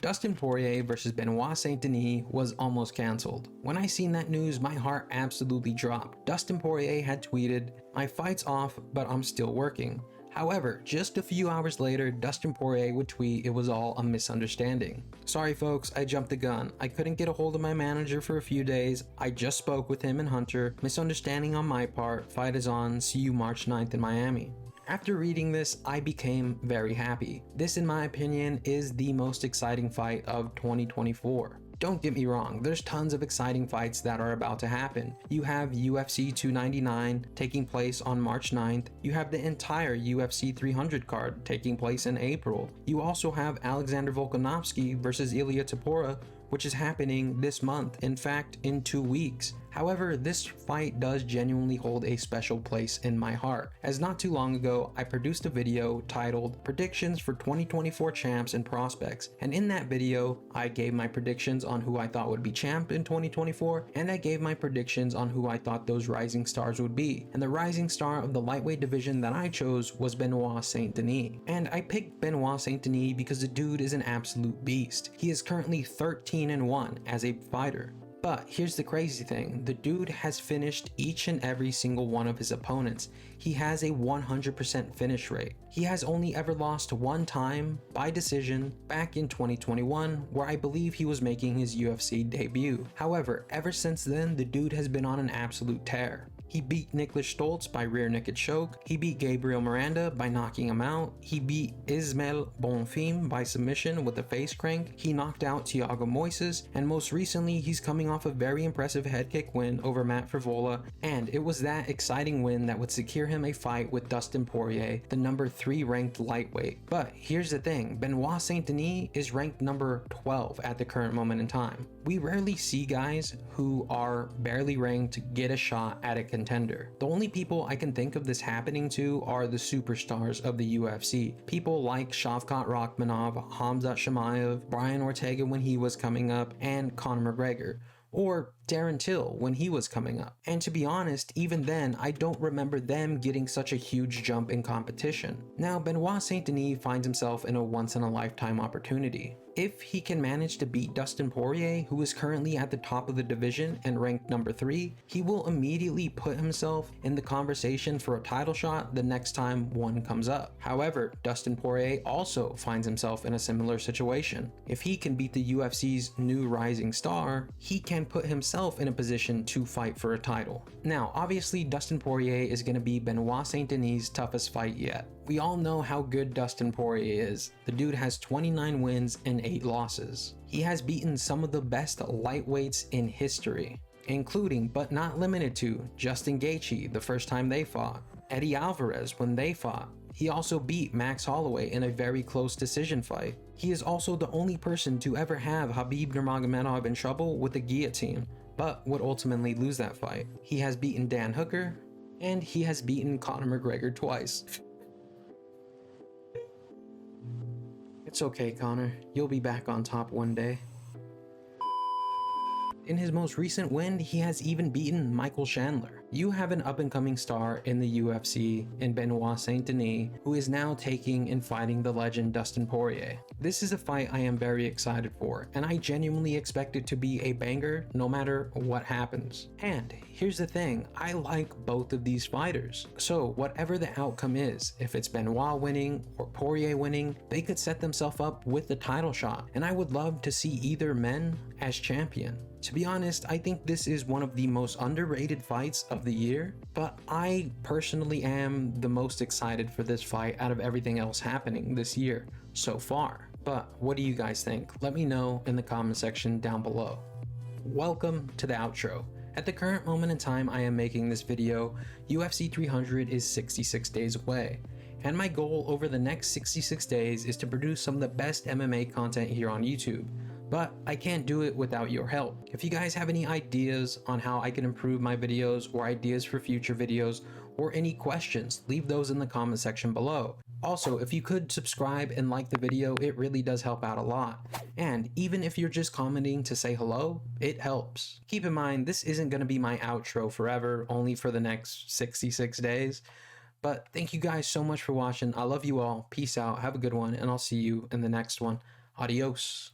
Dustin Poirier vs Benoit Saint-Denis was almost cancelled. When I seen that news, my heart absolutely dropped. Dustin Poirier had tweeted, "My fight's off, but I'm still working." However, just a few hours later, Dustin Poirier would tweet it was all a misunderstanding. Sorry folks, I jumped the gun. I couldn't get a hold of my manager for a few days. I just spoke with him and Hunter. Misunderstanding on my part. Fight is on. See you March 9th in Miami. After reading this, I became very happy. This, in my opinion, is the most exciting fight of 2024. Don't get me wrong, there's tons of exciting fights that are about to happen. You have UFC 299 taking place on March 9th. You have the entire UFC 300 card taking place in April. You also have Alexander Volkanovski versus Ilia Topuria, which is happening this month, in fact in 2 weeks. However, this fight does genuinely hold a special place in my heart, as not too long ago I produced a video titled Predictions for 2024 Champs and Prospects, and in that video I gave my predictions on who I thought would be champ in 2024, and I gave my predictions on who I thought those rising stars would be, and the rising star of the lightweight division that I chose was Benoit Saint-Denis. And I picked Benoit Saint-Denis because the dude is an absolute beast. He is currently 13-1 as a fighter. But here's the crazy thing, the dude has finished each and every single one of his opponents. He has a 100% finish rate. He has only ever lost one time by decision back in 2021, where I believe he was making his UFC debut. However, ever since then, the dude has been on an absolute tear. He beat Niklas Stoltz by rear naked choke. He beat Gabriel Miranda by knocking him out. He beat Ismael Bonfim by submission with a face crank. He knocked out Thiago Moises, and most recently he's coming off a very impressive head kick win over Matt Frevola, and it was that exciting win that would secure him a fight with Dustin Poirier, the number 3 ranked lightweight. But here's the thing, Benoit Saint-Denis is ranked number 12 at the current moment in time. We rarely see guys who are barely ranked get a shot at a contender. The only people I can think of this happening to are the superstars of the UFC. People like Shavkat Rakhmonov, Khamzat Chimaev, Brian Ortega when he was coming up, and Conor McGregor. Or Darren Till when he was coming up. And to be honest, even then, I don't remember them getting such a huge jump in competition. Now, Benoit Saint-Denis finds himself in a once-in-a-lifetime opportunity. If he can manage to beat Dustin Poirier, who is currently at the top of the division and ranked number 3, he will immediately put himself in the conversation for a title shot the next time one comes up. However, Dustin Poirier also finds himself in a similar situation. If he can beat the UFC's new rising star, he can put himself in a position to fight for a title. Now, obviously, Dustin Poirier is going to be Benoit Saint-Denis' toughest fight yet. We all know how good Dustin Poirier is. The dude has 29 wins and 8 losses. He has beaten some of the best lightweights in history, including but not limited to Justin Gaethje the first time they fought, Eddie Alvarez when they fought. He also beat Max Holloway in a very close decision fight. He is also the only person to ever have Khabib Nurmagomedov in trouble with a guillotine, but would ultimately lose that fight. He has beaten Dan Hooker, and he has beaten Conor McGregor twice. It's okay, Conor. You'll be back on top one day. In his most recent win, he has even beaten Michael Chandler. You have an up-and-coming star in the UFC in Benoit Saint-Denis, who is now taking and fighting the legend Dustin Poirier. This is a fight I am very excited for, and I genuinely expect it to be a banger no matter what happens. And here's the thing, I like both of these fighters. So whatever the outcome is, if it's Benoit winning or Poirier winning, they could set themselves up with the title shot, and I would love to see either men as champion. To be honest, I think this is one of the most underrated fights of the year, but I personally am the most excited for this fight out of everything else happening this year so far. But what do you guys think? Let me know in the comment section down below. Welcome to the outro. At the current moment in time I am making this video, UFC 300 is 66 days away. And my goal over the next 66 days is to produce some of the best MMA content here on YouTube. But I can't do it without your help. If you guys have any ideas on how I can improve my videos or ideas for future videos or any questions, leave those in the comment section below. Also, if you could subscribe and like the video, it really does help out a lot. And even if you're just commenting to say hello, it helps. Keep in mind, this isn't going to be my outro forever, only for the next 66 days. But thank you guys so much for watching. I love you all. Peace out. Have a good one. And I'll see you in the next one. Adios.